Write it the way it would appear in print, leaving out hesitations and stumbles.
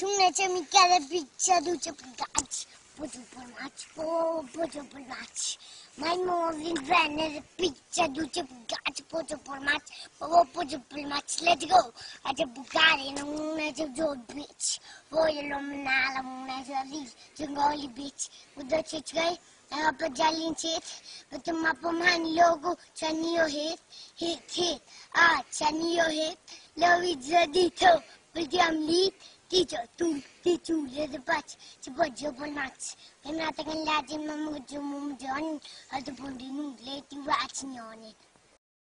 Tłumaczę mi kiedy pizza duże pgać. Podział polmać. Moi vänner pizza duże pgać. Podział polmać. Let's go. Aja Bugatti na muna sa Joe Beach. Voglio manala muna sa Leaf. Jungoli Beach. Udah cicai. Apa jalin cit. Betul mapaman logo. Chanio hit. Chanio hit. Lawi zadito. Berdiam lead. Titu lebat cepat jebol match. Kena tekan lagi memujuk ataupun dinung leti watchnya ni.